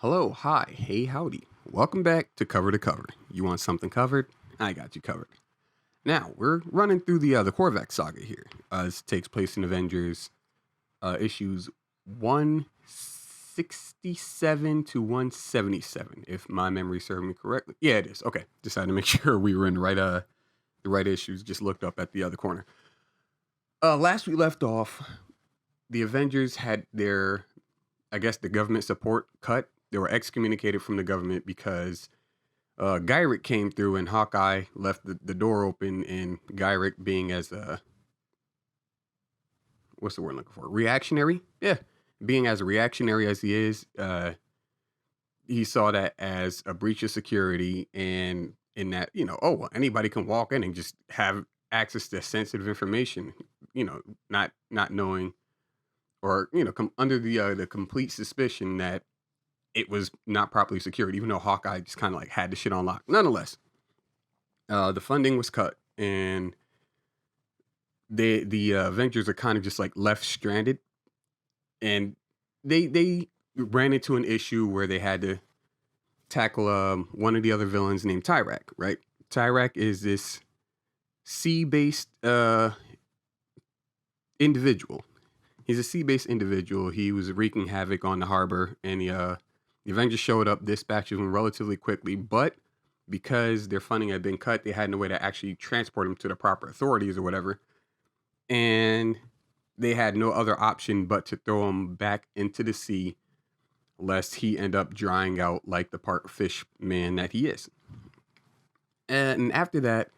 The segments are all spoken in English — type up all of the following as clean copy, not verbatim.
Hello, hi, hey, howdy. Welcome back to Cover to Cover. You want something covered? I got you covered. Now, we're running through the Korvac saga here. This takes place in Avengers issues 167 to 177, if my memory serves me correctly. Yeah, it is. Okay, decided to make sure we were in the right issues. Just looked up at the other corner. Last we left off, the Avengers had their, I guess, the government support cut. They were excommunicated from the government because Gyrick came through and Hawkeye left the door open, and Gyrick, being as a, what's the word I'm looking for? Reactionary? Yeah. Being as reactionary as he is, he saw that as a breach of security, and in that, oh, well, anybody can walk in and just have access to sensitive information, not knowing, or, under the complete suspicion that it was not properly secured, even though Hawkeye just kind of like had the shit on lock. Nonetheless, the funding was cut, and the Avengers are kind of just like left stranded, and they ran into an issue where they had to tackle one of the other villains named Tyrak. Right, Tyrak is this sea-based individual. He's a sea-based individual. He was wreaking havoc on the harbor, and the Avengers showed up, dispatched him relatively quickly, but because their funding had been cut, they had no way to actually transport him to the proper authorities or whatever. And they had no other option but to throw him back into the sea, lest he end up drying out like the part fish man that he is. And after that,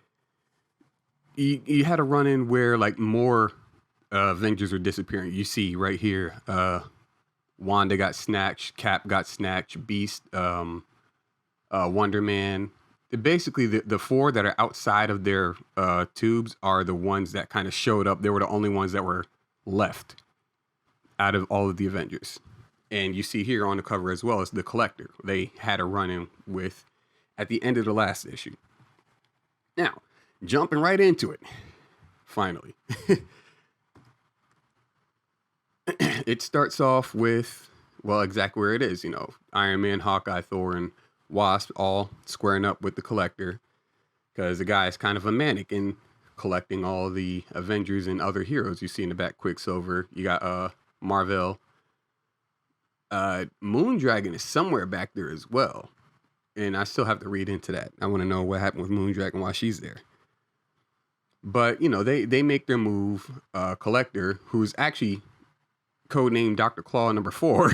you had a run-in where like more Avengers are disappearing. You see right here, Wanda got snatched, Cap got snatched, Beast, Wonder Man. Basically, the four that are outside of their tubes are the ones that kind of showed up. They were the only ones that were left out of all of the Avengers. And you see here on the cover as well as the Collector. They had a run-in with at the end of the last issue. Now, jumping right into it, finally. It starts off with, well, exactly where it is. Iron Man, Hawkeye, Thor, and Wasp all squaring up with the Collector, because the guy is kind of a manic in collecting all the Avengers and other heroes. You see in the back Quicksilver. You got Marvel. Moondragon is somewhere back there as well, and I still have to read into that. I want to know what happened with Moondragon, why she's there. But they make their move. Collector, who's actually codenamed Dr. Claw number 4,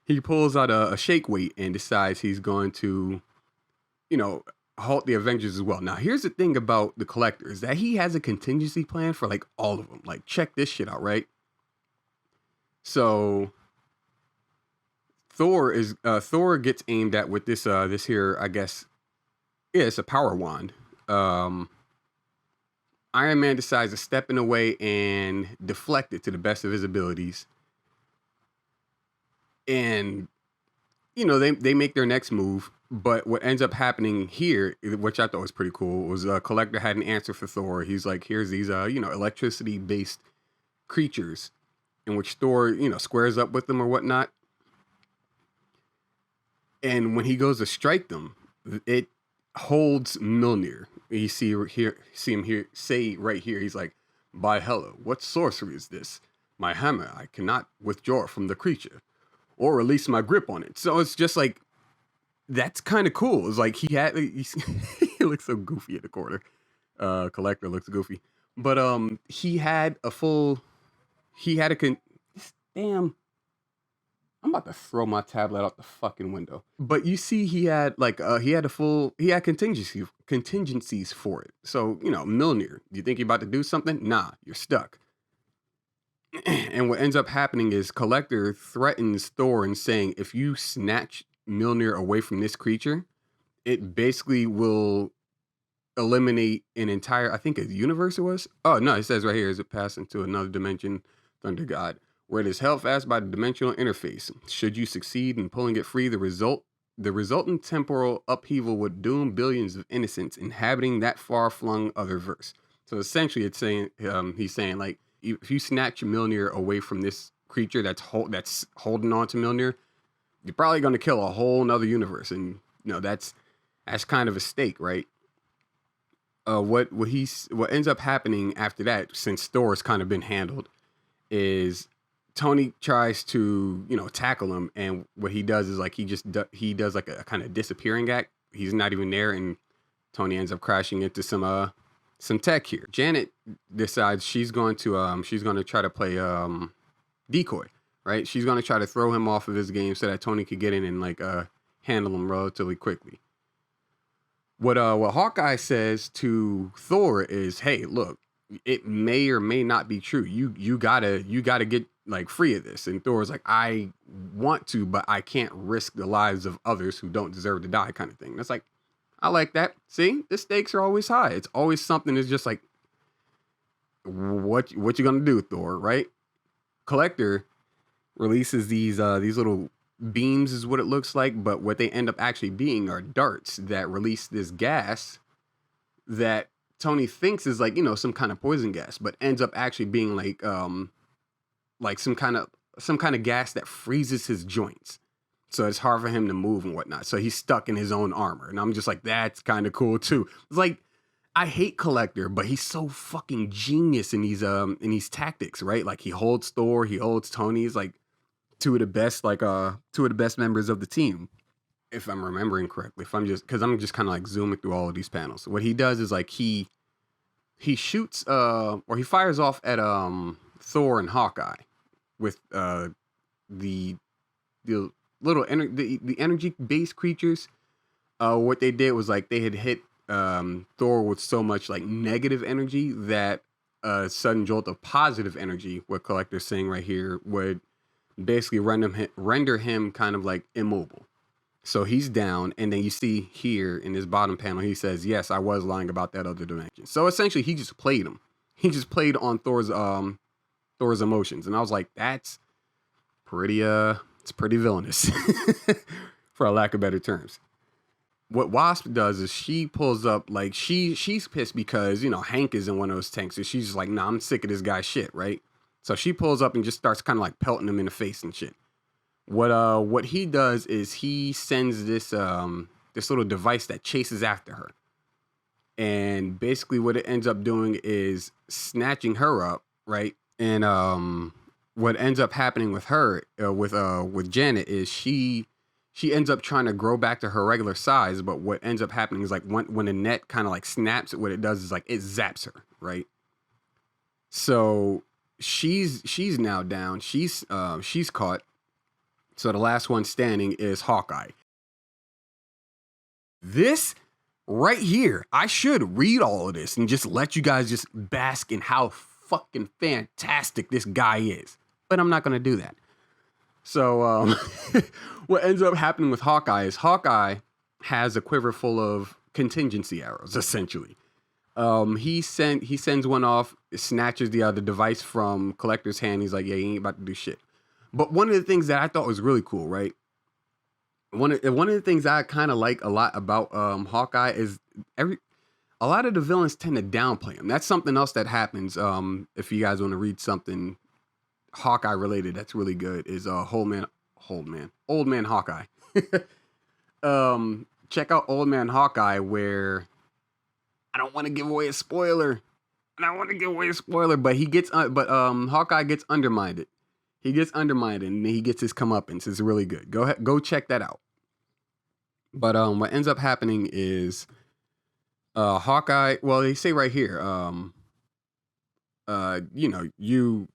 he pulls out a shake weight and decides he's going to, halt the Avengers as well. Now, here's the thing about the Collector, is that he has a contingency plan for like all of them. Like, check this shit out, right? So Thor gets aimed at with this here, I guess. Yeah, it's a power wand. Iron Man decides to step in the way and deflect it to the best of his abilities. And, they make their next move. But what ends up happening here, which I thought was pretty cool, was Collector had an answer for Thor. He's like, here's these, electricity-based creatures, in which Thor, squares up with them or whatnot. And when he goes to strike them, it holds Mjolnir. You see him here say right here, he's like, by hello, what sorcery is this? My hammer I cannot withdraw from the creature, or release my grip on it. So it's just like, that's kind of cool. It's like he looks so goofy at the corner. Collector looks goofy. But damn, I'm about to throw my tablet out the fucking window. But you see, he had contingencies for it. So, Mjolnir, you think you're about to do something? Nah, you're stuck. And what ends up happening is Collector threatens Thor and saying, if you snatch Mjolnir away from this creature, it basically will eliminate an entire, I think a universe it was. Oh no, it says right here, as it passed into another dimension, Thunder God, where it is held fast by the dimensional interface. Should you succeed in pulling it free, the resultant temporal upheaval would doom billions of innocents inhabiting that far-flung other verse. So essentially, it's saying he's saying like, if you snatch Mjolnir away from this creature that's holding on to Mjolnir, you're probably going to kill a whole nother universe. And, that's kind of a stake, right? What ends up happening after that, since Thor's kind of been handled, is Tony tries to, tackle him. And what he does is like, he does like a kind of disappearing act. He's not even there. And Tony ends up crashing into some tech here. Janet decides she's going to try to play decoy, right? She's going to try to throw him off of his game so that Tony could get in and like handle him relatively quickly. What Hawkeye says to Thor is, "Hey, look, it may or may not be true. You gotta get like free of this." And Thor's like, "I want to, but I can't risk the lives of others who don't deserve to die," kind of thing. That's like, I like that. See, the stakes are always high. It's always something that's just like, what you gonna do, Thor, right? Collector releases these little beams, is what it looks like, but what they end up actually being are darts that release this gas that Tony thinks is like, some kind of poison gas, but ends up actually being like some kind of gas that freezes his joints. So it's hard for him to move and whatnot. So he's stuck in his own armor. And I'm just like, that's kind of cool too. It's like, I hate Collector, but he's so fucking genius in these tactics, right? Like he holds Thor, he holds Tony. He's like two of the best members of the team, if I'm remembering correctly. I'm just kind of like zooming through all of these panels. So what he does is like he shoots or he fires off at Thor and Hawkeye with the little the energy based creatures. What they did was like they had hit Thor with so much like negative energy that a sudden jolt of positive energy, what Collector's saying right here, would basically render him kind of like immobile. So he's down, and then you see here in this bottom panel, he says, "Yes, I was lying about that other dimension." So essentially, he just played him. He just played on Thor's emotions, and I was like, "That's pretty it's pretty villainous," for a lack of better terms. What Wasp does is she pulls up, like she's pissed because Hank is in one of those tanks, so she's just like, "Nah, I'm sick of this guy's shit," right? So she pulls up and just starts kind of like pelting him in the face and shit. What he does is he sends this little device that chases after her. And basically what it ends up doing is snatching her up, right? And what ends up happening with her, with Janet, is she ends up trying to grow back to her regular size, but what ends up happening is like when the net kind of like snaps, what it does is like it zaps her, right? So she's now down. She's caught. So the last one standing is Hawkeye. This right here, I should read all of this and just let you guys just bask in how fucking fantastic this guy is. But I'm not going to do that. So what ends up happening with Hawkeye is Hawkeye has a quiver full of contingency arrows, essentially. He sends one off, snatches the other device from Collector's hand. He's like, "Yeah, he ain't about to do shit." But one of the things that I thought was really cool, right? One of the things I kind of like a lot about Hawkeye is a lot of the villains tend to downplay him. That's something else that happens. If you guys want to read something Hawkeye related, that's really good. Is Old Man Hawkeye. Check out Old Man Hawkeye, where I don't want to give away a spoiler. But Hawkeye gets undermined. He gets undermined and he gets his comeuppance. It's really good. Go check that out. But what ends up happening is Hawkeye. Well, they say right here, you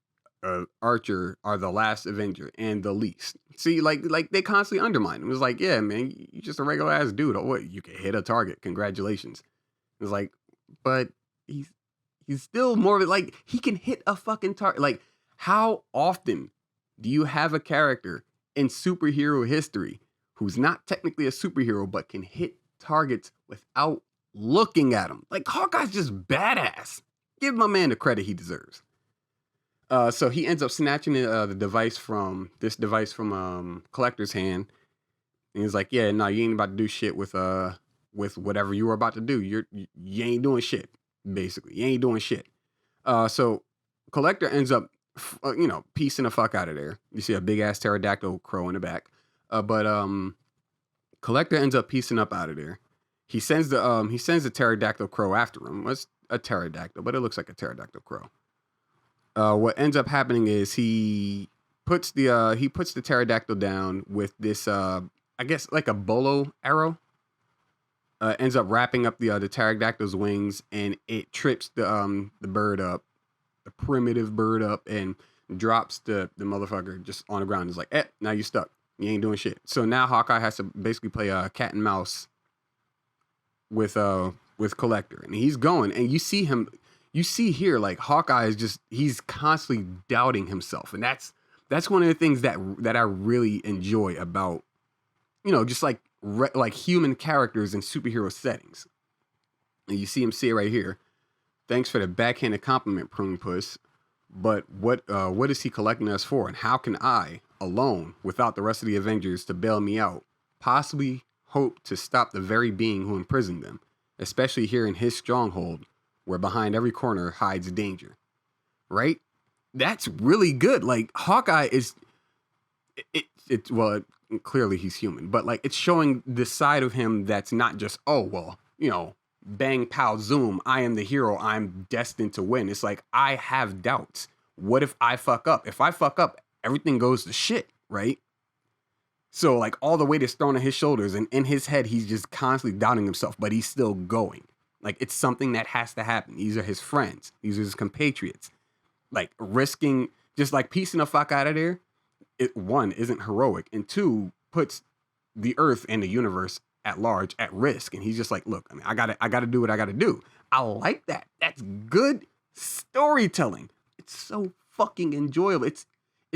Archer are the last Avenger and the least. See, like they constantly undermine him. It's like, yeah, man, you're just a regular ass dude. Oh, what? You can hit a target. Congratulations. It's like, but he's still more of like he can hit a fucking target. Like, how often do you have a character in superhero history who's not technically a superhero but can hit targets without looking at them? Like, Hawkeye's just badass. Give my man the credit he deserves. So he ends up snatching the device from Collector's hand, and he's like, "Yeah, no, you ain't about to do shit with whatever you were about to do. You ain't doing shit. Basically, you ain't doing shit." So Collector ends up, piecing the fuck out of there. You see a big ass pterodactyl crow in the back. But Collector ends up piecing up out of there. He sends the pterodactyl crow after him. It's a pterodactyl, but it looks like a pterodactyl crow. What ends up happening is he puts the pterodactyl down with this I guess like a bolo arrow. Ends up wrapping up the pterodactyl's wings, and it trips the bird up, the primitive bird up, and drops the motherfucker just on the ground. It's like, now you stuck. You ain't doing shit. So now Hawkeye has to basically play cat and mouse with Collector, and he's going, and you see him. You see here, like Hawkeye is he's constantly doubting himself, and that's one of the things that I really enjoy about, just like like human characters in superhero settings. And you see him say it right here. Thanks for the backhanded compliment, Prune Puss. But what is he collecting us for? And how can I, alone, without the rest of the Avengers to bail me out, possibly hope to stop the very being who imprisoned them, especially here in his stronghold, where behind every corner hides danger? Right? That's really good. Like Hawkeye is, clearly he's human, but like it's showing the side of him that's not just, oh well, bang pow zoom, I am the hero, I'm destined to win. It's like, I have doubts. What if I fuck up? If I fuck up, everything goes to shit, right? So like all the weight is thrown on his shoulders, and in his head he's just constantly doubting himself, but he's still going. Like it's something that has to happen. These are his friends, these are his compatriots. Like risking, just like piecing the fuck out of there, one, isn't heroic, and two, puts the earth and the universe at large at risk. And he's just like, look, I mean, I gotta do what I gotta do. I like that. That's good storytelling. It's so fucking enjoyable. It's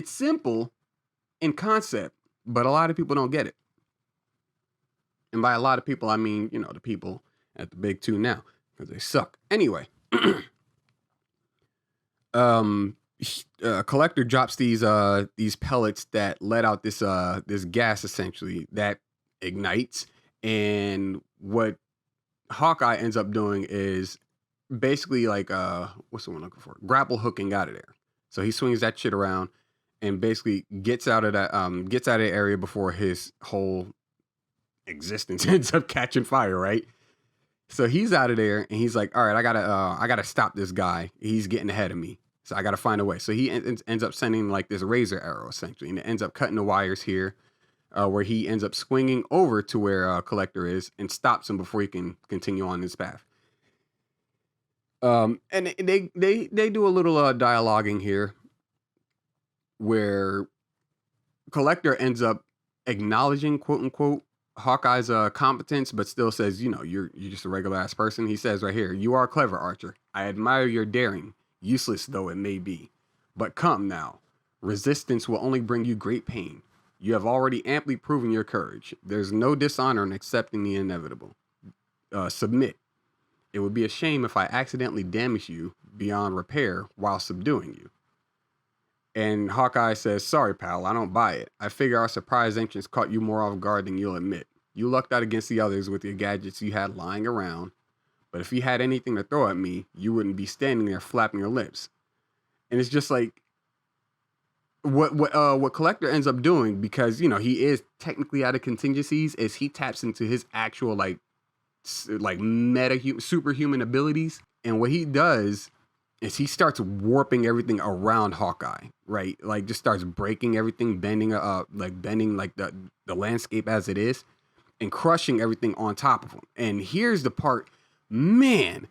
simple in concept, but a lot of people don't get it. And by a lot of people, I mean, the people at the big two now, because they suck. Anyway, Collector drops these pellets that let out this gas essentially that ignites, and what Hawkeye ends up doing is basically like what's the one I'm looking for? Grapple hooking out of there. So he swings that shit around and basically gets out of the area before his whole existence ends up catching fire, right? So he's out of there and he's like, all right, I gotta stop this guy. He's getting ahead of me. So I got to find a way. So he ends up sending like this razor arrow essentially, and it ends up cutting the wires here, where he ends up swinging over to where Collector is and stops him before he can continue on his path. And they do a little dialoguing here, where Collector ends up acknowledging, quote unquote, Hawkeye's competence, but still says, you're just a regular ass person. He says right here, you are clever, Archer. I admire your daring. Useless though it may be. But come now, resistance will only bring you great pain. You have already amply proven your courage. There's no dishonor in accepting the inevitable. Submit. It would be a shame if I accidentally damage you beyond repair while subduing you. And Hawkeye says, sorry pal, I don't buy it. I figure our surprise entrance caught you more off guard than you'll admit. You lucked out against the others with your gadgets you had lying around. But if you had anything to throw at me, you wouldn't be standing there flapping your lips. And it's just like what Collector ends up doing, because he is technically out of contingencies, is he taps into his actual like superhuman abilities. And what he does is he starts warping everything around Hawkeye, right? Like just starts breaking everything, bending the landscape as it is, and crushing everything on top of him. And here's the part. Man,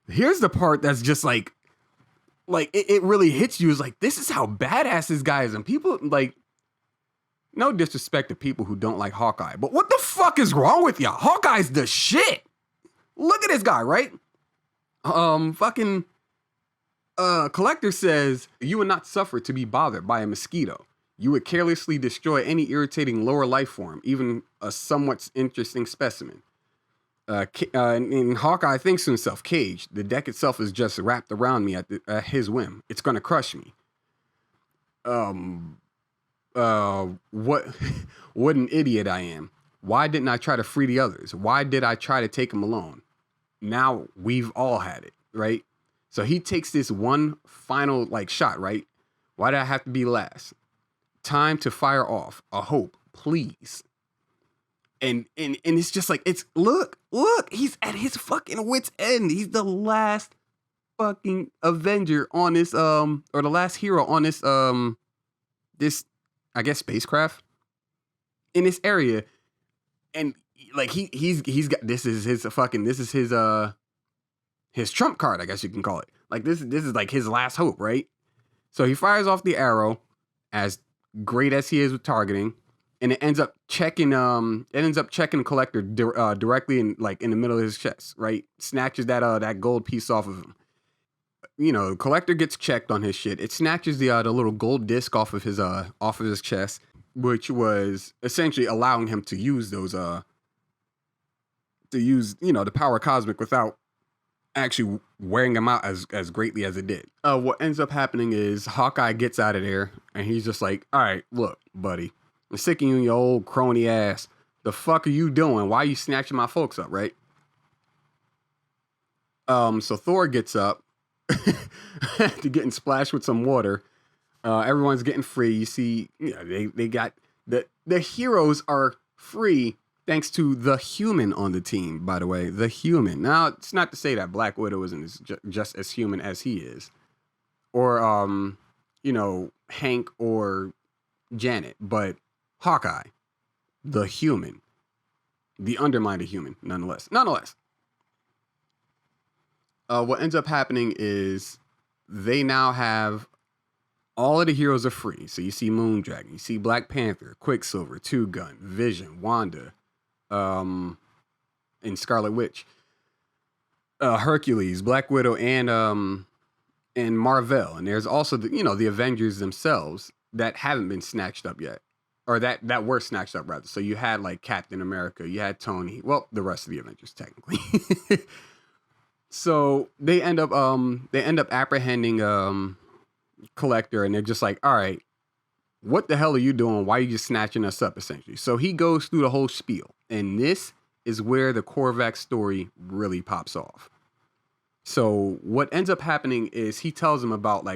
here's the part that's just like it really hits you. Is like, this is how badass this guy is. And people, like, no disrespect to people who don't like Hawkeye, but what the fuck is wrong with y'all? Hawkeye's the shit. Look at this guy, right? Collector says, you would not suffer to be bothered by a mosquito. You would carelessly destroy any irritating lower life form, even a somewhat interesting specimen. And Hawkeye thinks to himself, Cage, the deck itself is just wrapped around me at his whim. It's going to crush me. What an idiot I am. Why didn't I try to free the others? Why did I try to take him alone? Now we've all had it, right? So he takes this one final shot, right? Why did I have to be last? Time to fire off. A hope. please. And it's just like, it's look, he's at his fucking wit's end. He's the last fucking Avenger on this or the last hero on this this, I guess, spacecraft in this area. And like he's got, this is his trump card, I guess you can call it. Like this is like his last hope, right? So he fires off the arrow, as great as he is with targeting, and it ends up checking the Collector directly in the middle of his chest, right? Snatches that gold piece off of him. The Collector gets checked on his shit. It snatches the little gold disc off of his chest, which was essentially allowing him to use those the power cosmic without actually wearing him out as greatly as it did. What ends up happening is Hawkeye gets out of there and he's just like, all right, look, buddy, I'm sick of you and your old crony ass. The fuck are you doing? Why are you snatching my folks up, right? So Thor gets up to getting splashed with some water. Everyone's getting free. You see, they got the heroes are free thanks to the Human on the team, by the way. The Human. Now, it's not to say that Black Widow isn't just as human as he is. Or, Hank or Janet. But Hawkeye, the Human. The undermined Human, nonetheless. What ends up happening is they now have all of the heroes are free. So you see Moondragon, you see Black Panther, Quicksilver, Two Gun, Vision, Wanda, and Scarlet Witch, Hercules, Black Widow, and Marvel. And there's also the Avengers themselves that haven't been snatched up yet, or that were snatched up rather. So you had like Captain America, you had Tony, well, the rest of the Avengers technically. So they end up apprehending Collector, and they're just like, all right, what the hell are you doing? Why are you just snatching us up, essentially? So he goes through the whole spiel, and this is where the Korvac story really pops off. So what ends up happening is he tells them about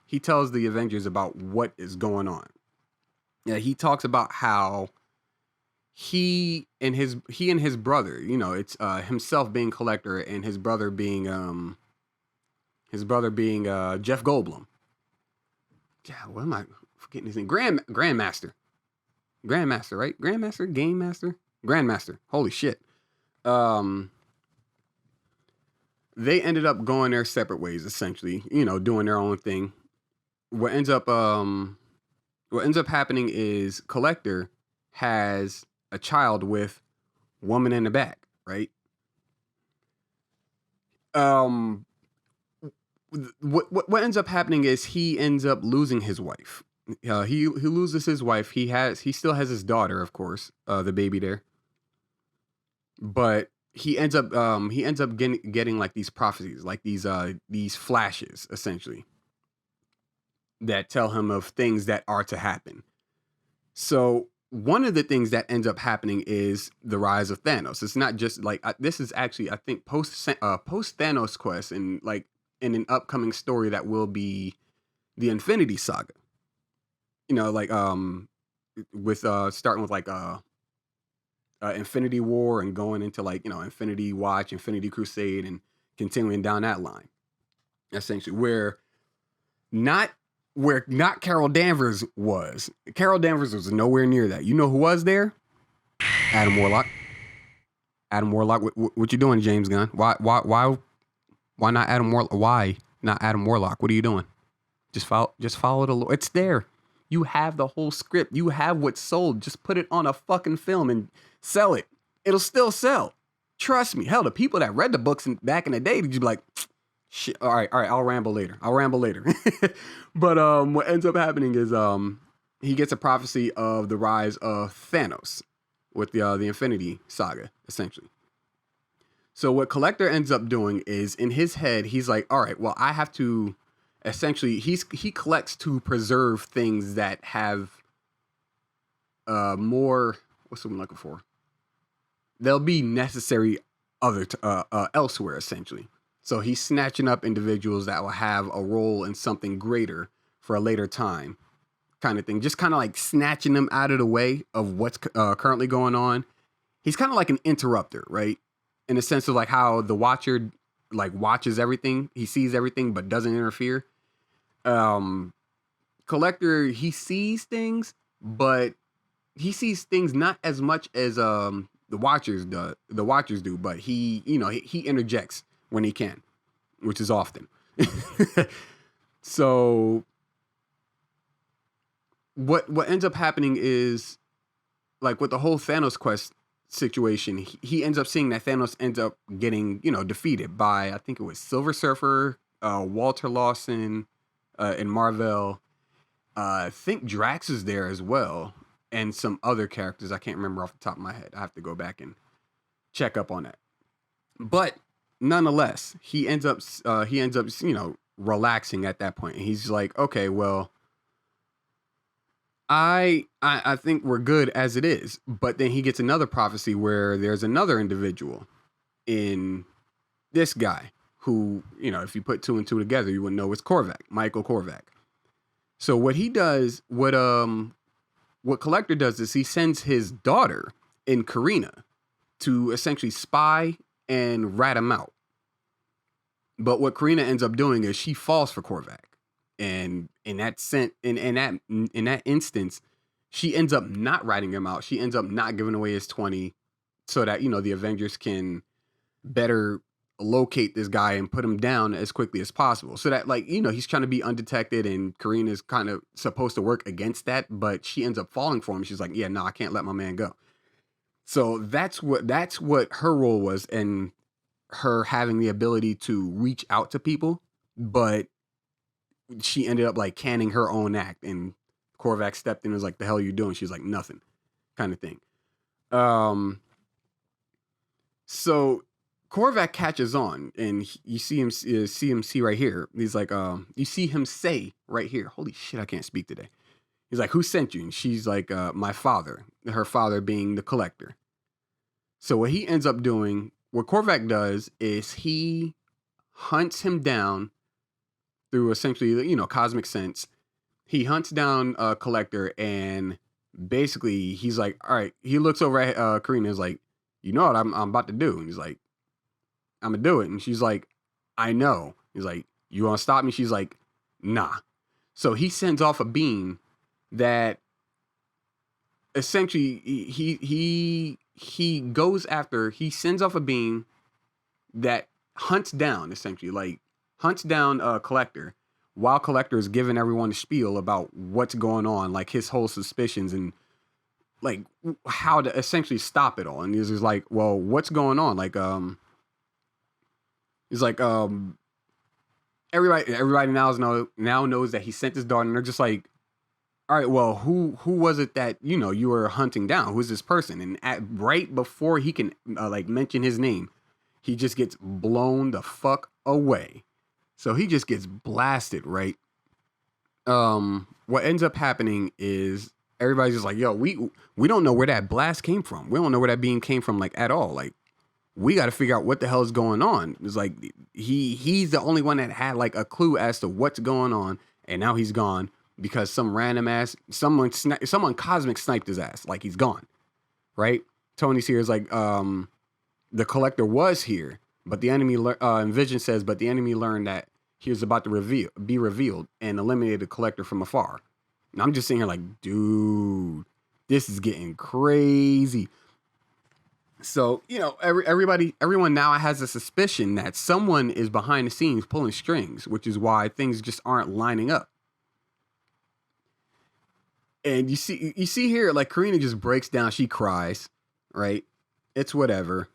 he tells the Avengers about what is going on. Yeah, he talks about how he and his brother, it's himself being Collector and his brother being Jeff Goldblum. Yeah, what am I forgetting his name? Grandmaster, right? Grandmaster, Game Master, Grandmaster. Holy shit. They ended up going their separate ways, essentially, doing their own thing. What ends up happening is Collector has a child with Woman in the Back, right? What ends up happening is he ends up losing his wife. He loses his wife. He still has his daughter, of course, the baby there. But he ends up getting like these prophecies, like these flashes, essentially, that tell him of things that are to happen. So one of the things that ends up happening is the rise of Thanos. It's not just like this is actually, I think, post Thanos quest, and like in an upcoming story that will be the Infinity Saga. With starting with like Infinity War and going into like Infinity Watch, Infinity Crusade, and continuing down that line. Essentially, where not Carol Danvers was. Carol Danvers was nowhere near that. You know who was there? Adam Warlock. What you doing, James Gunn? Why not Adam Warlock? Why not Adam Warlock? What are you doing? Just follow the Lord. It's there. You have the whole script. You have what's sold. Just put it on a fucking film and sell it. It'll still sell. Trust me. Hell, the people that read the books back in the day, they'd just be like, shit, all right, I'll ramble later. But what ends up happening is he gets a prophecy of the rise of Thanos with the Infinity Saga, essentially. So what Collector ends up doing is, in his head, he's like, all right, well, I have to, essentially, he collects to preserve things that have more, what's what I'm looking for? They'll be necessary elsewhere, essentially. So he's snatching up individuals that will have a role in something greater for a later time. kind of thing, just kind of like snatching them out of the way of what's currently going on. He's kind of like an interrupter, right? In the sense of like how the Watcher like watches everything, he sees everything, but doesn't interfere. Collector, he sees things, but he sees things not as much as the Watchers do, but he interjects when he can, which is often. So what ends up happening is, like with the whole Thanos quest situation, he ends up seeing that Thanos ends up getting, defeated by, I think it was Silver Surfer, Walter Lawson, and Marvel. I think Drax is there as well, and some other characters I can't remember off the top of my head. I have to go back and check up on that. But nonetheless, he ends up relaxing at that point. And he's like, okay, well, I think we're good as it is. But then he gets another prophecy where there's another individual in this guy who, if you put two and two together, you would know it's Korvac, Michael Korvac. So what he does, what Collector does is he sends his daughter in Karina to essentially spy and rat him out. But what Karina ends up doing is she falls for Korvac. And in that instance, she ends up not ratting him out. She ends up not giving away his 20 so that, the Avengers can better locate this guy and put him down as quickly as possible. So that, he's trying to be undetected, and Karina's kind of supposed to work against that, but she ends up falling for him. She's like, yeah, no, I can't let my man go. So that's what her role was, and her having the ability to reach out to people, but she ended up like canning her own act, and Korvac stepped in and was like, the hell are you doing? She's like, nothing, kind of thing. So Korvac catches on, and you see him see right here. He's like, you see him say right here, holy shit, I can't speak today. He's like, who sent you? And she's like, my father, her father being the Collector. So what he ends up doing, what Korvac does is he hunts him down through essentially, cosmic sense. He hunts down Collector, and basically he's like, all right, he looks over at Karina and is like, you know what I'm about to do? And he's like, I'm gonna do it. And she's like, I know. He's like, you want to stop me? She's like, nah. So he sends off a beam that essentially he sends off a beam that hunts down Collector, while Collector is giving everyone a spiel about what's going on, like his whole suspicions and like how to essentially stop it all. And he's just like, well, what's going on? Like, he's like, everybody now knows that he sent his daughter, and they're just like, all right, well, who was it that, you were hunting down? Who's this person? And right before he can mention his name, he just gets blown the fuck away. So he just gets blasted, right? What ends up happening is everybody's just like, yo, we don't know where that blast came from. We don't know where that beam came from, like, at all. Like, we got to figure out what the hell is going on. It's like he's the only one that had like a clue as to what's going on, and now he's gone because some random ass someone cosmic sniped his ass. Like, he's gone, right? Tony's here is like, the Collector was here, but the enemy and Vision says, but the enemy learned that he was about to be revealed and eliminated the Collector from afar. And I'm just sitting here like, dude, this is getting crazy. So, everyone now has a suspicion that someone is behind the scenes pulling strings, which is why things just aren't lining up. And you see here, like, Karina just breaks down. She cries, right? It's whatever.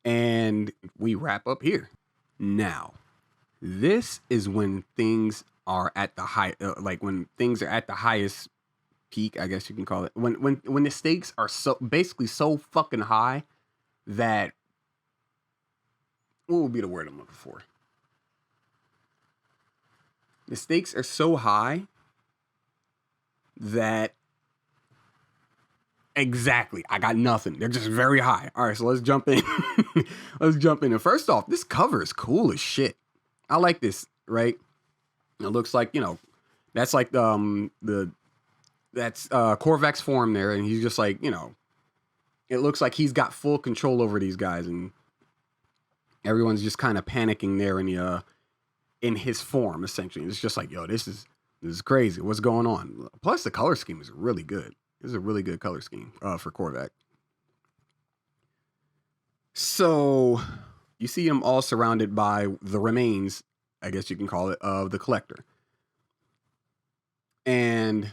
And we wrap up here. Now, this is when things are at the when things are at the highest peak, I guess you can call it. When the stakes are so fucking high that, what would be the word I'm looking for? The stakes are so high that, exactly, I got nothing. They're just very high. All right, so let's jump in. And first off, this cover is cool as shit. I like this, right? It looks like, that's like the that's Korvac's form there, and he's just like, it looks like he's got full control over these guys, and everyone's just kind of panicking there in his form, essentially. It's just like, yo, this is crazy. What's going on? Plus, the color scheme is really good. This is a really good color scheme for Korvac. So you see them all surrounded by the remains, I guess you can call it, of the collector. And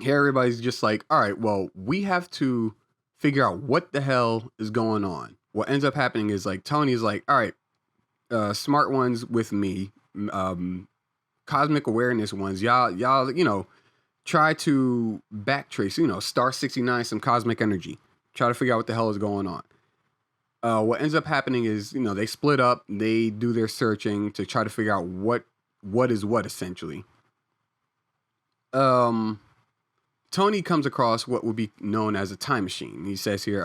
here everybody's just like, all right, well, we have to figure out what the hell is going on. What ends up happening is like Tony's like, all right, smart ones with me, cosmic awareness ones, y'all, try to backtrace, star 69, some cosmic energy. Try to figure out what the hell is going on. What ends up happening is, they split up. They do their searching to try to figure out what is what, essentially. Tony comes across what would be known as a time machine. He says here,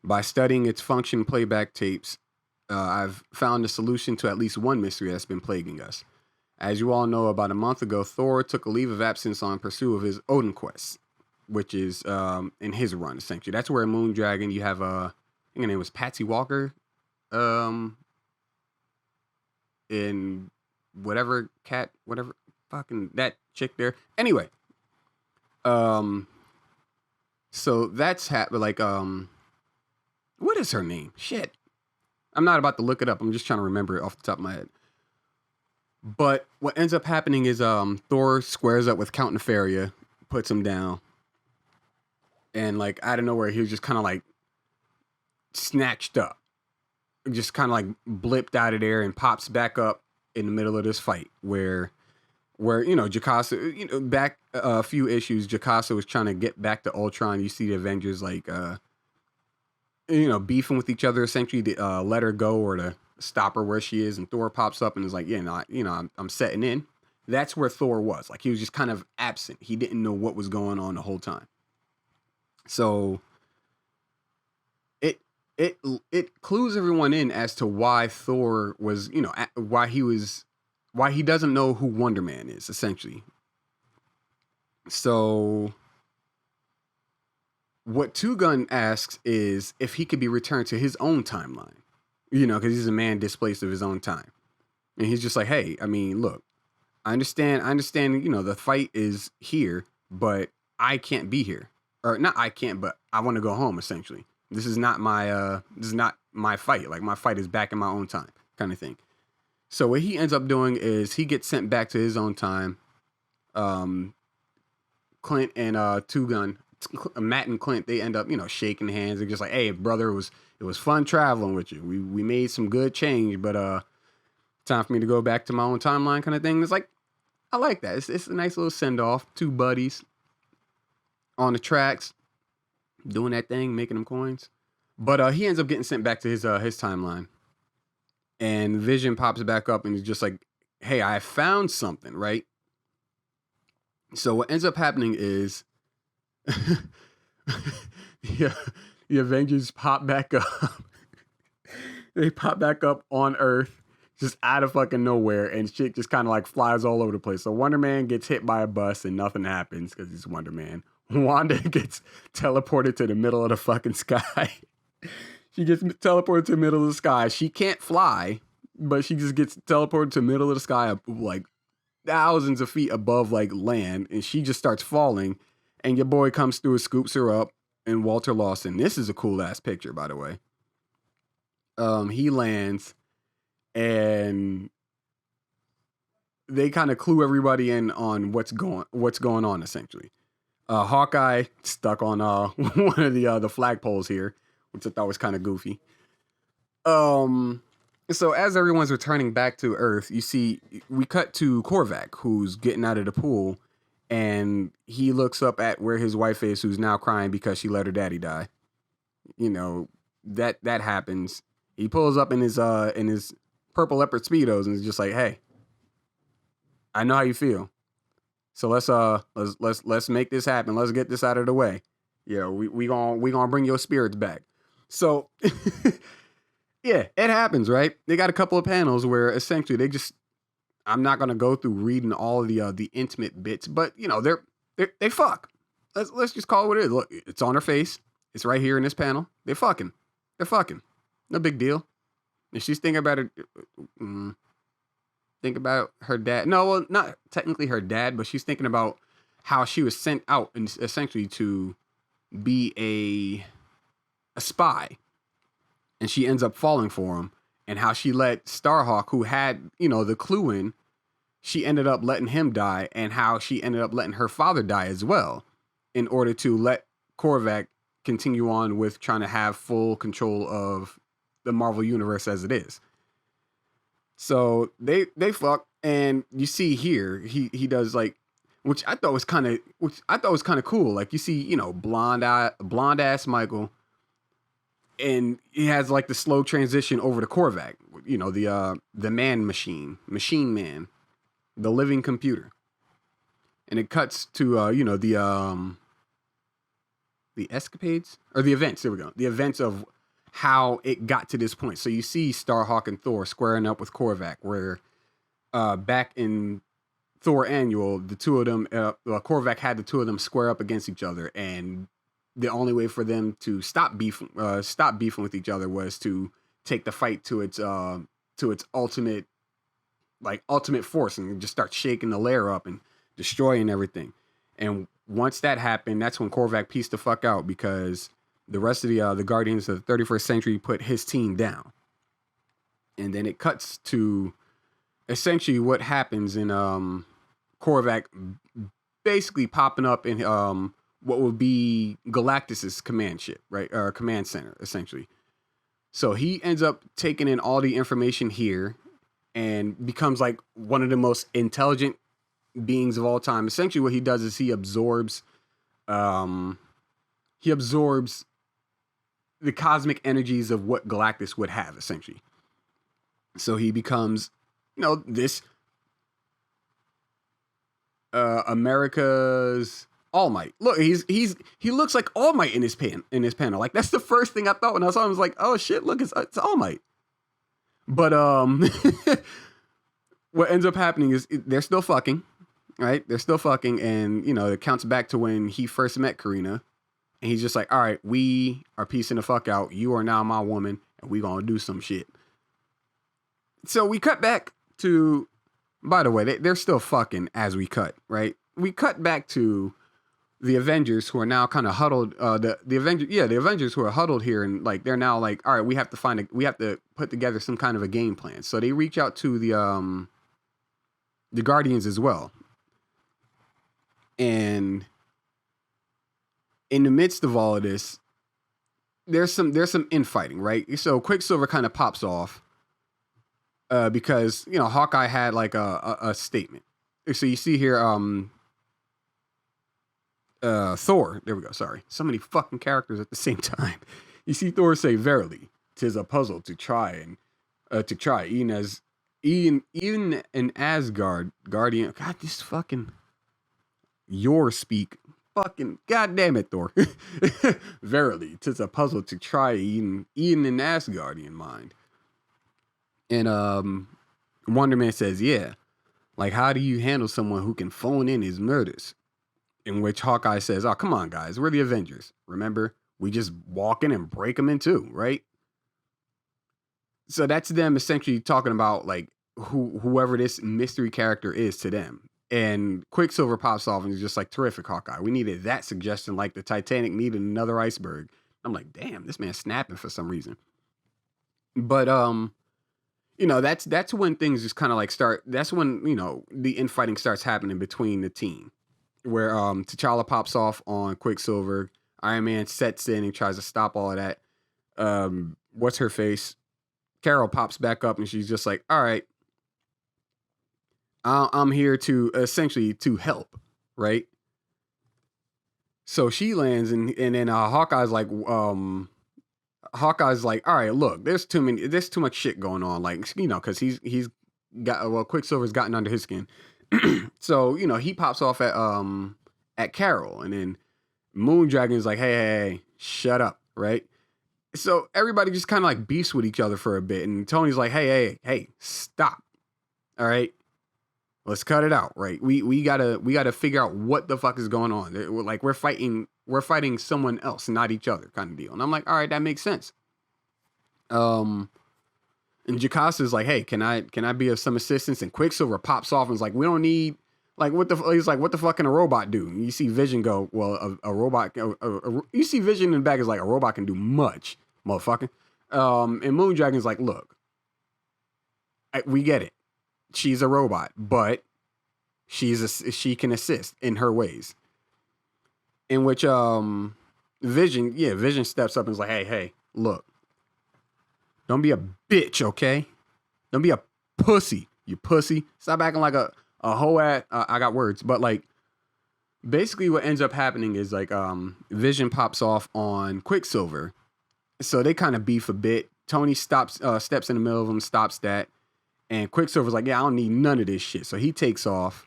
by studying its function playback tapes, I've found a solution to at least one mystery that's been plaguing us. As you all know, about a month ago, Thor took a leave of absence on pursuit of his Odin quest, which is in his run, essentially. That's where Moondragon, you have, I think her name was Patsy Walker, in whatever fucking that chick there. Anyway, so that's what is her name? Shit. I'm not about to look it up. I'm just trying to remember it off the top of my head. But what ends up happening is Thor squares up with Count Nefaria, puts him down, and like out of nowhere he was just kind of like snatched up, just kind of like blipped out of there and pops back up in the middle of this fight where Jocasta, back a few issues, Jocasta was trying to get back to Ultron. You see the Avengers like beefing with each other, essentially to let her go or to stop her where she is, and Thor pops up and is like, I'm setting in. That's where Thor was. Like, he was just kind of absent. He didn't know what was going on the whole time. So it clues everyone in as to why Thor was, why he doesn't know who Wonder Man is, essentially. So what Two Gun asks is if he could be returned to his own timeline, because he's a man displaced of his own time. And he's just like, hey, I mean, look, I understand, the fight is here, but I can't be here. Or not I can't, but I want to go home, essentially. This is not my fight. Like, my fight is back in my own time, kind of thing. So what he ends up doing is he gets sent back to his own time. Clint and Two Gun, Matt and Clint, they end up, shaking hands. They're just like, hey, brother, it was fun traveling with you. We made some good change, but time for me to go back to my own timeline, kind of thing. It's like, I like that. It's a nice little send off. Two buddies on the tracks, doing that thing, making them coins. But he ends up getting sent back to his timeline, and Vision pops back up and he's just like, hey, I found something, right? So what ends up happening is the Avengers pop back up. They pop back up on Earth, just out of fucking nowhere, and shit just kind of like flies all over the place. So Wonder Man gets hit by a bus and nothing happens because he's Wonder Man. Wanda gets teleported to the middle of the fucking sky. She gets teleported to the middle of the sky. She can't fly, but she just gets teleported to the middle of the sky, like thousands of feet above like land, and she just starts falling. And your boy comes through and scoops her up. And Walter Lawson, this is a cool ass picture, by the way. He lands, and they kind of clue everybody in on what's going on, essentially. Hawkeye stuck on one of the flagpoles here, which I thought was kind of goofy. So as everyone's returning back to Earth, you see, we cut to Korvac, who's getting out of the pool, and he looks up at where his wife is, who's now crying because she let her daddy die. That happens. He pulls up in his purple leopard speedos and is just like, hey, I know how you feel. So let's make this happen. Let's get this out of the way. We gonna bring your spirits back. So yeah, it happens, right? They got a couple of panels where essentially they just, I'm not gonna go through reading all of the intimate bits, but you know they fuck. Let's just call it what it is. Look, it's on her face. It's right here in this panel. They're fucking. They're fucking. No big deal. And she's thinking about it. Think about her dad. No, well, not technically her dad, but she's thinking about how she was sent out and essentially to be a spy, and she ends up falling for him, and how she let Starhawk, who had the clue in, she ended up letting him die, and how she ended up letting her father die as well, in order to let Korvac continue on with trying to have full control of the Marvel universe as it is. So they fuck, and you see here he does like, which I thought was kind of cool. Like you see, blonde ass Michael, and he has like the slow transition over to Korvac. The machine man, the living computer, and it cuts to the escapades or the events. There we go. The events of how it got to this point. So you see Starhawk and Thor squaring up with Korvac, where back in Thor Annual, the two of them, Korvac had the two of them square up against each other, and the only way for them to stop beefing with each other was to take the fight to its ultimate force and just start shaking the lair up and destroying everything. And once that happened, that's when Korvac pieced the fuck out, because the rest of the Guardians of the 31st Century put his team down. And then it cuts to essentially what happens in Korvac basically popping up in what would be Galactus's command ship, right? Or command center, essentially. So he ends up taking in all the information here and becomes like one of the most intelligent beings of all time. Essentially what he does is he absorbs the cosmic energies of what Galactus would have, essentially. So he becomes, this America's All Might. Look, he looks like All Might in his panel. Like that's the first thing I thought when I saw him. I was like, oh shit, look, it's All Might. But what ends up happening is they're still fucking, right? They're still fucking, and it counts back to when he first met Karina. And he's just like, all right, we are piecing the fuck out. You are now my woman, and we gonna do some shit. So we cut back to, by the way, they're still fucking as we cut, right? We cut back to the Avengers, who are now kind of huddled. The Avengers who are huddled here, and like they're now like, all right, we have to put together some kind of a game plan. So they reach out to the Guardians as well, and in the midst of all of this, there's some infighting, right? So Quicksilver kind of pops off because Hawkeye had like a statement. So you see here, Thor. There we go. Sorry, so many fucking characters at the same time. You see Thor say, "Verily, 'tis a puzzle to try even an Asgard guardian." God, this fucking your speak. Fucking goddamn it, Thor. Verily, 'tis a puzzle to try even an Asgardian mind. And Wonder Man says, yeah, like how do you handle someone who can phone in his murders? In which Hawkeye says, oh, come on, guys, we're the Avengers. Remember, we just walk in and break them in two, right? So that's them essentially talking about like whoever this mystery character is to them. And Quicksilver pops off and is just like, terrific, Hawkeye. We needed that suggestion like the Titanic needed another iceberg. I'm like, damn, this man's snapping for some reason. But that's when things just kind of like start. That's when the infighting starts happening between the team, where T'Challa pops off on Quicksilver. Iron Man sets in and tries to stop all of that. What's her face? Carol pops back up and she's just like, all right, I'm here to essentially to help, right? So she lands and then Hawkeye's like, all right, look, there's too much shit going on, like because he's got Quicksilver's gotten under his skin, so he pops off at Carol, and then Moondragon's like, hey, shut up, right? So everybody just kind of like beefs with each other for a bit, and Tony's like, hey, stop, all right. Let's cut it out, right? We gotta figure out what the fuck is going on. Like we're fighting someone else, not each other, kind of deal. And I'm like, all right, that makes sense. And Jacasa's like, hey, can I be of some assistance? And Quicksilver pops off and is like, we don't need, like, he's like, what the fuck can a robot do? And you see Vision go, well, a robot, you see Vision in the back is like, a robot can do much, motherfucker. And Moondragon's like, look, we get it. She's a robot, but she can assist in her ways. In which Vision steps up and is like, hey, look. Don't be a bitch, okay? Don't be a pussy, you pussy. Stop acting like a hoe at, I got words, but like, basically what ends up happening is like, Vision pops off on Quicksilver. So they kind of beef a bit. Tony steps in the middle of them, stops that. And Quicksilver's like, yeah, I don't need none of this shit. So he takes off.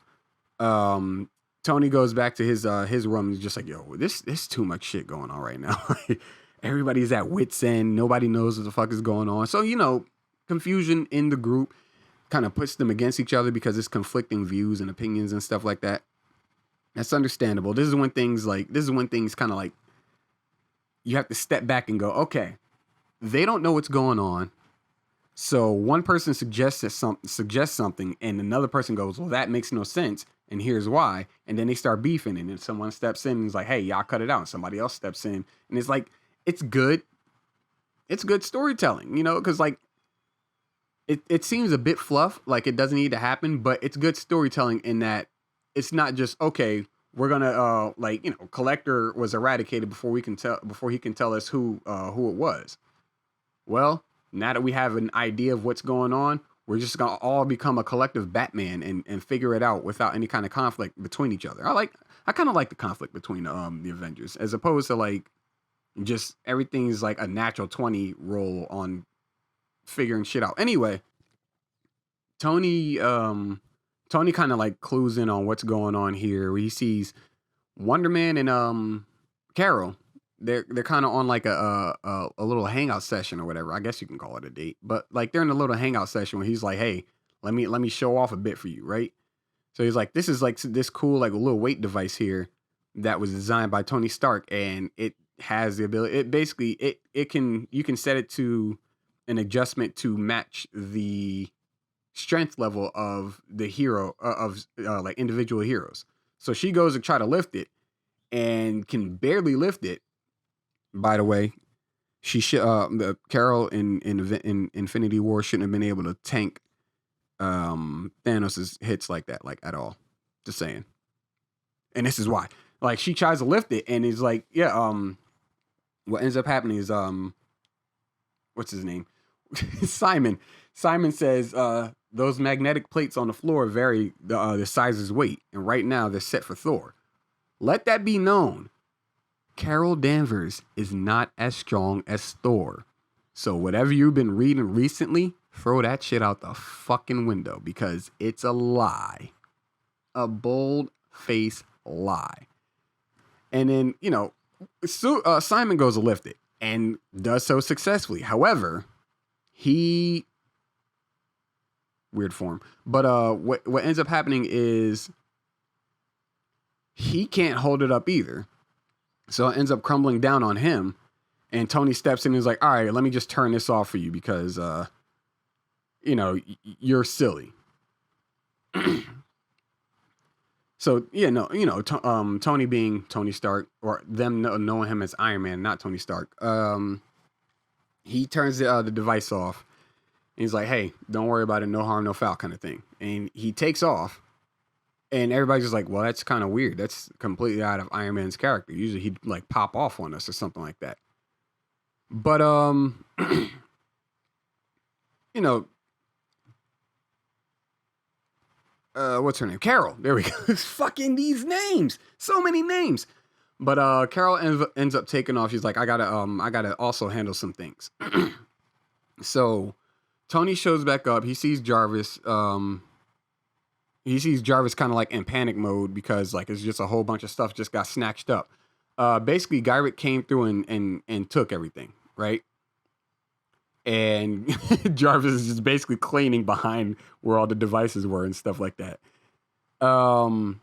Tony goes back to his room and is just like, yo, this too much shit going on right now. Everybody's at wit's end. Nobody knows what the fuck is going on. So, confusion in the group kind of puts them against each other because it's conflicting views and opinions and stuff like that. That's understandable. This is when things kind of like, you have to step back and go, okay, they don't know what's going on. So one person suggests something and another person goes, well, that makes no sense. And here's why. And then they start beefing and then someone steps in and is like, hey, y'all cut it out. And somebody else steps in and it's like, it's good. It's good storytelling, because like it seems a bit fluff, like it doesn't need to happen, but it's good storytelling in that it's not just, okay, we're gonna Collector was eradicated before he can tell us who it was. Well, now that we have an idea of what's going on, we're just gonna all become a collective Batman and figure it out without any kind of conflict between each other. I kind of like the conflict between the Avengers as opposed to like just everything's like a natural 20 roll on figuring shit out. Anyway, Tony kind of like clues in on what's going on here. He sees Wonder Man and Carol. They're kind of on like a little hangout session or whatever. I guess you can call it a date, but like they're in a little hangout session where he's like, "Hey, let me show off a bit for you, right?" So he's like, "This is like this cool like a little weight device here that was designed by Tony Stark, and it has the ability. It basically you can set it to an adjustment to match the strength level of the hero like individual heroes. So she goes to try to lift it and can barely lift it. By the way, the Carol in Infinity War shouldn't have been able to tank Thanos' hits like that, like at all. Just saying. And this is why. Like she tries to lift it and is like, yeah, what ends up happening is what's his name? Simon. Simon says those magnetic plates on the floor vary the size's weight, and right now they're set for Thor. Let that be known. Carol Danvers is not as strong as Thor. So whatever you've been reading recently, throw that shit out the fucking window because it's a lie. A bold-faced lie. And then, Simon goes to lift it and does so successfully. However, weird form. But what ends up happening is he can't hold it up either. So it ends up crumbling down on him. And Tony steps in and is like, all right, let me just turn this off for you because, you're silly. So, yeah, Tony being Tony Stark, or them knowing him as Iron Man, not Tony Stark, he turns the device off. And he's like, hey, don't worry about it. No harm, no foul kind of thing. And he takes off. And everybody's just like, well, that's kind of weird. That's completely out of Iron Man's character. Usually he'd like pop off on us or something like that. But, what's her name? Carol. There we go. It's fucking these names. So many names. But Carol ends up taking off. She's like, I gotta also handle some things. So Tony shows back up. He sees Jarvis. He sees Jarvis kind of like in panic mode because like it's just a whole bunch of stuff just got snatched up. Basically, Gyrich came through and took everything, right? And Jarvis is just basically cleaning behind where all the devices were and stuff like that. Um,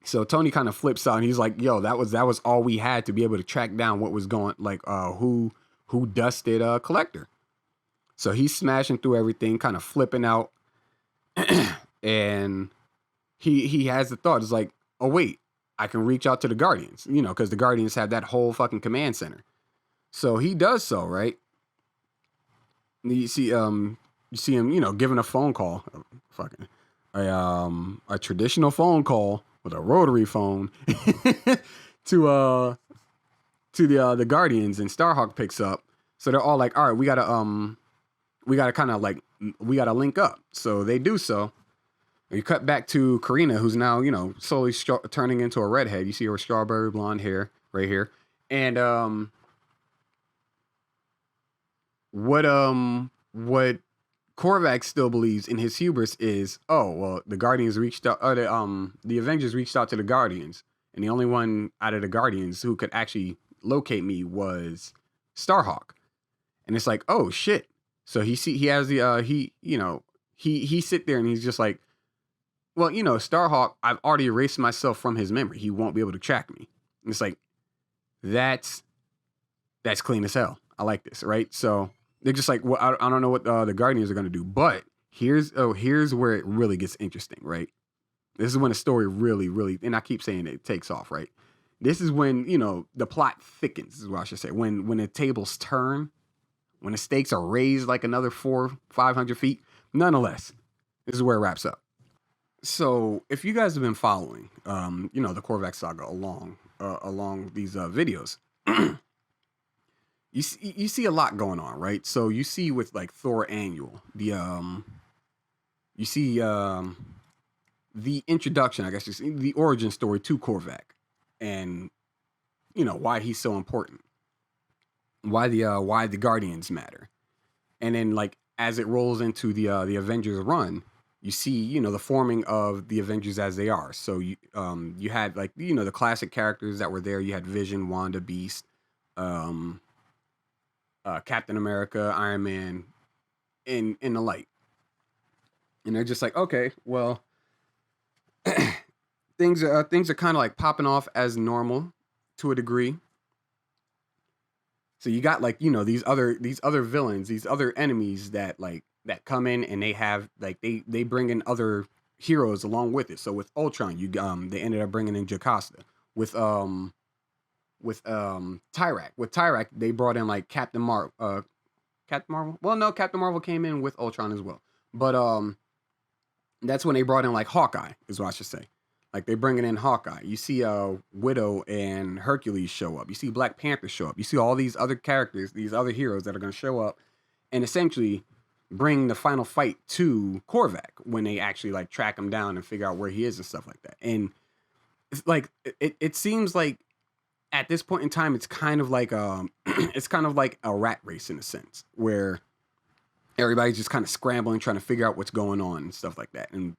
so Tony kind of flips out and he's like, "Yo, that was all we had to be able to track down what was going, like, who dusted Collector." So he's smashing through everything, kind of flipping out, and he has the thought. It's like, "Oh wait, I can reach out to the Guardians, because the Guardians have that whole fucking command center." So he does so, right? And you see him, giving a phone call, fucking a traditional phone call with a rotary phone to the Guardians, and Starhawk picks up. So they're all like, "All right, we gotta kind of like we gotta link up." So they do so. And you cut back to Karina, who's now slowly turning into a redhead. You see her with strawberry blonde hair right here, and what Korvac still believes in his hubris is, oh well, the Guardians reached out, the Avengers reached out to the Guardians, and the only one out of the Guardians who could actually locate me was Starhawk. And it's like, oh shit. So he has the he sit there and he's just like, well, Starhawk, I've already erased myself from his memory. He won't be able to track me. And it's like, that's clean as hell. I like this, right? So they're just like, well, I don't know what the Guardians are going to do. But here's where it really gets interesting, right? This is when the story really, really, and I keep saying it takes off, right? This is when, the plot thickens, is what I should say. When the tables turn, when the stakes are raised like another 400-500 feet. Nonetheless, this is where it wraps up. So if you guys have been following, the Korvac saga along these videos, you see a lot going on, right? So you see with like Thor Annual, you see the introduction, I guess, you see the origin story to Korvac, and why he's so important, why the Guardians matter, and then like as it rolls into the Avengers run, you see the forming of the Avengers as they are. So you had like the classic characters that were there. You had Vision, Wanda, Beast, Captain America, Iron Man, in the light, and they're just like, okay, well, things are kind of like popping off as normal to a degree. So you got like these other villains, these other enemies that come in, and they have like they bring in other heroes along with it. So with Ultron, they ended up bringing in Jocasta. With Tyrak. With Tyrak, they brought in like Captain Marvel. Well, no, Captain Marvel came in with Ultron as well. But that's when they brought in like Hawkeye, is what I should say. Like they bringing in Hawkeye. You see Widow and Hercules show up. You see Black Panther show up. You see all these other characters, these other heroes that are going to show up and essentially bring the final fight to Korvac when they actually like track him down and figure out where he is and stuff like that. And it's like it seems like at this point in time, it's kind of like it's kind of like a rat race in a sense, where everybody's just kind of scrambling, trying to figure out what's going on and stuff like that. And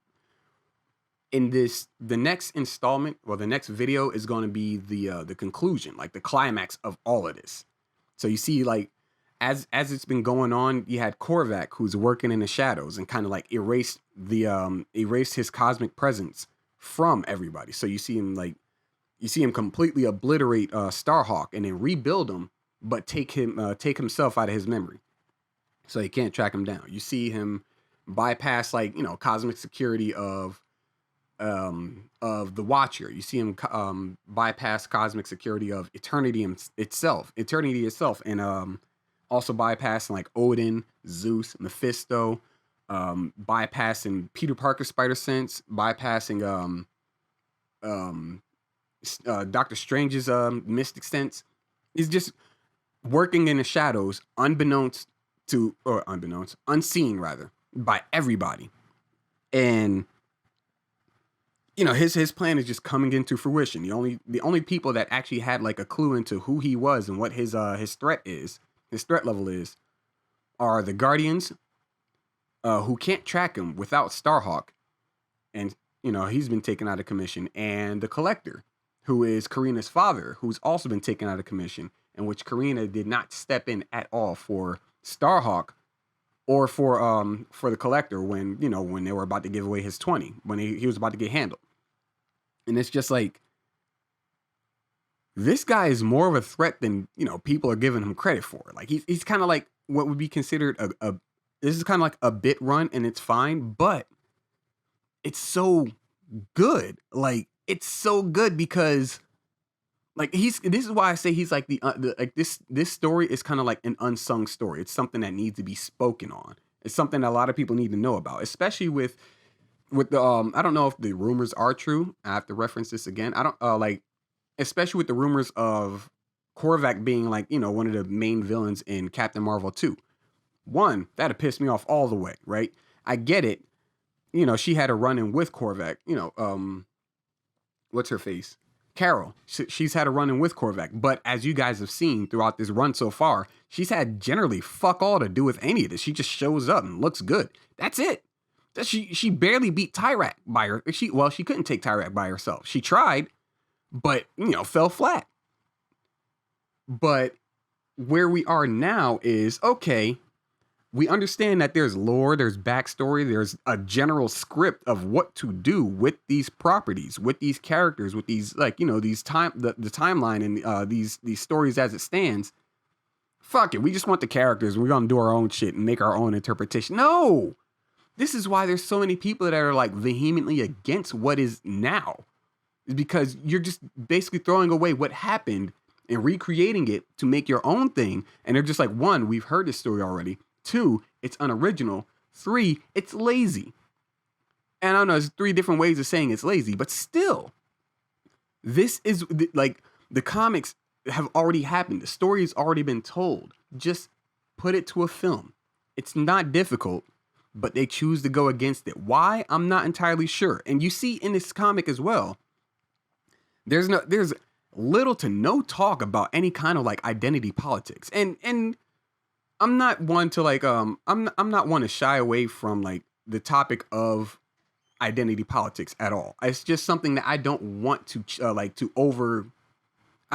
in the next installment, well, the next video is going to be the conclusion, like the climax of all of this. So you see, like as it's been going on, you had Korvac, who's working in the shadows and kind of like erased his cosmic presence from everybody. So you see him completely obliterate Starhawk and then rebuild him, but take himself out of his memory, so he can't track him down. You see him bypass cosmic security of the Watcher. You see him bypass cosmic security of eternity itself, and also bypassing like Odin, Zeus, Mephisto, bypassing Peter Parker's spider sense, bypassing Doctor Strange's mystic sense. He's just working in the shadows, unseen rather, by everybody. And his plan is just coming into fruition. The only people that actually had like a clue into who he was and what his threat level is, are the Guardians, who can't track him without Starhawk, and he's been taken out of commission, and the Collector, who is Karina's father, who's also been taken out of commission, in which Karina did not step in at all for Starhawk or for the collector when when they were about to give away his 20, when he was about to get handled. And it's just like, this guy is more of a threat than people are giving him credit for. Like he's kind of like what would be considered a this is kind of like a bit run, and it's fine, but it's so good. Like it's so good because like this is why I say he's like the like this story is kind of like an unsung story. It's something that needs to be spoken on. It's something that a lot of people need to know about, especially with the I don't know if the rumors are true. I have to reference this again. I don't like, especially with the rumors of Korvac being like, one of the main villains in Captain Marvel 2. One, that'd piss me off all the way, right? I get it. She had a run-in with Korvac. What's her face? Carol. She's had a run-in with Korvac. But as you guys have seen throughout this run so far, she's had generally fuck all to do with any of this. She just shows up and looks good. That's it. She barely beat Tyrak by her. She couldn't take Tyrak by herself. She tried, but fell flat. But where we are now is, okay, we understand that there's lore, there's backstory, there's a general script of what to do with these properties, with these characters, with these the timeline and these stories as it stands. Fuck it, we just want the characters. We're gonna do our own shit and make our own interpretation. No, this is why there's so many people that are like vehemently against what is now, is because you're just basically throwing away what happened and recreating it to make your own thing. And they're just like, one, we've heard this story already. Two, it's unoriginal. Three, it's lazy. And I don't know, there's 3 different ways of saying it's lazy, but still, this is like, the comics have already happened. The story has already been told. Just put it to a film. It's not difficult, but they choose to go against it. Why? I'm not entirely sure. And you see in this comic as well, there's little to no talk about any kind of like identity politics. And I'm not one to like I'm not one to shy away from like the topic of identity politics at all. It's just something that I don't want to I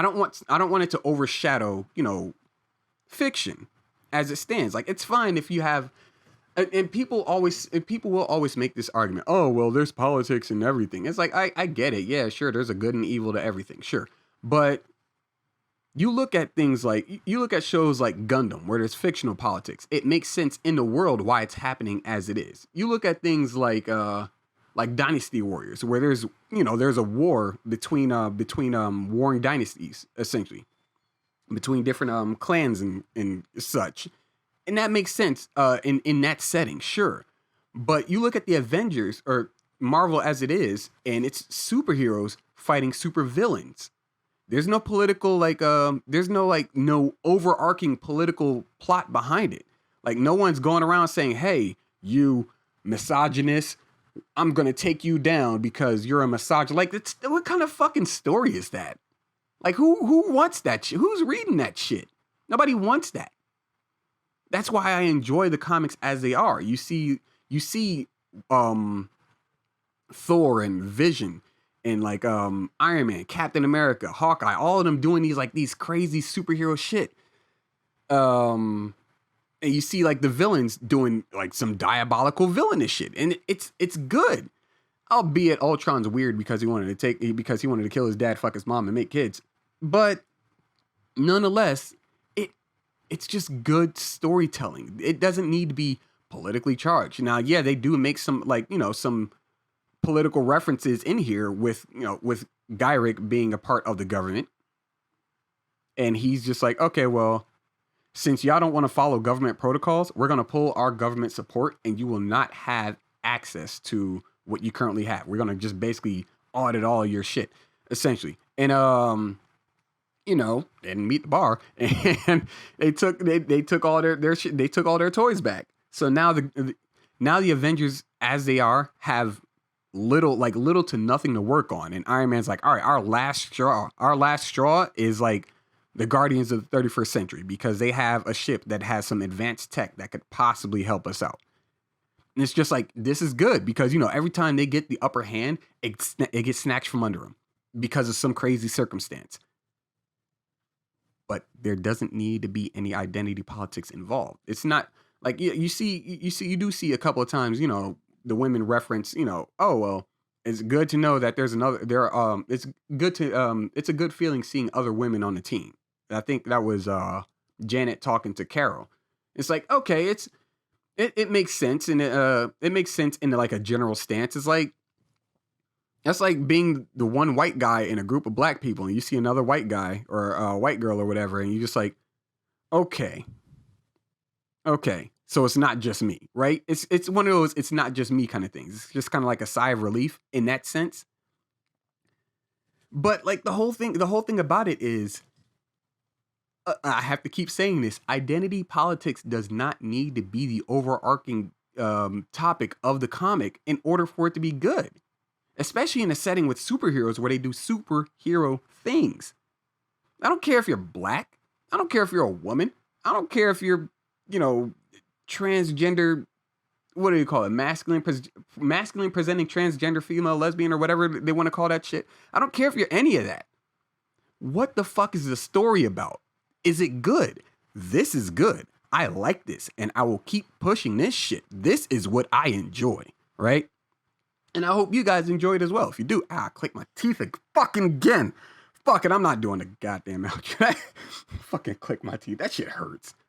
don't want it to overshadow, fiction as it stands. Like it's fine if you have and people will always make this argument. Oh, well, there's politics and everything. It's like I get it. Yeah, sure, there's a good and evil to everything. Sure. But you look at things like, you look at shows like Gundam, where there's fictional politics. It makes sense in the world why it's happening as it is. You look at things like Dynasty Warriors, where there's a war between warring dynasties, essentially, between different clans and such, and that makes sense in that setting, sure. But you look at the Avengers or Marvel as it is, and it's superheroes fighting super villains. There's no political no overarching political plot behind it. Like no one's going around saying, "Hey, you misogynist, I'm gonna take you down because you're a misogynist." Like, what kind of fucking story is that? Like, who wants that shit? Who's reading that shit? Nobody wants that. That's why I enjoy the comics as they are. You see, Thor and Vision and like Iron Man, Captain America, Hawkeye, all of them doing these crazy superhero shit. And you see like the villains doing like some diabolical villainous shit, and it's good. Albeit Ultron's weird because he wanted to kill his dad, fuck his mom, and make kids. But nonetheless, it's just good storytelling. It doesn't need to be politically charged. Now, yeah, they do make some some political references in here with Gyrick being a part of the government. And he's just like, okay, well, since y'all don't want to follow government protocols, we're going to pull our government support and you will not have access to what you currently have. We're going to just basically audit all your shit, essentially. And, didn't meet the bar, and they took all their shit. They took all their toys back. So now the Avengers, as they are, have little to nothing to work on. And Iron Man's like, all right, our last straw is like the Guardians of the 31st century, because they have a ship that has some advanced tech that could possibly help us out. And it's just like, this is good because, every time they get the upper hand, it gets snatched from under them because of some crazy circumstance. But there doesn't need to be any identity politics involved. It's not Like you do see a couple of times, the women reference, oh well, it's good to know that there's another there it's a good feeling seeing other women on the team. I think that was Janet talking to Carol. It's like, okay, it makes sense, and it makes sense in like a general stance. It's like that's like being the one white guy in a group of black people, and you see another white guy or a white girl or whatever, and you just like, okay, okay, so it's not just me, right? It's one of those it's not just me kind of things. It's just kind of like a sigh of relief in that sense. But like the whole thing about it is, I have to keep saying this: identity politics does not need to be the overarching topic of the comic in order for it to be good, especially in a setting with superheroes where they do superhero things. I don't care if you're black. I don't care if you're a woman. I don't care if you're, you know, transgender. What do you call it? Masculine presenting transgender female, lesbian, or whatever they want to call that shit. I don't care if you're any of that. What the fuck is the story about? Is it good? This is good. I like this, and I will keep pushing this shit. This is what I enjoy, right? And I hope you guys enjoy it as well. If you do, click my teeth fucking again. Fuck it, I'm not doing the goddamn outro. Fucking click my teeth. That shit hurts.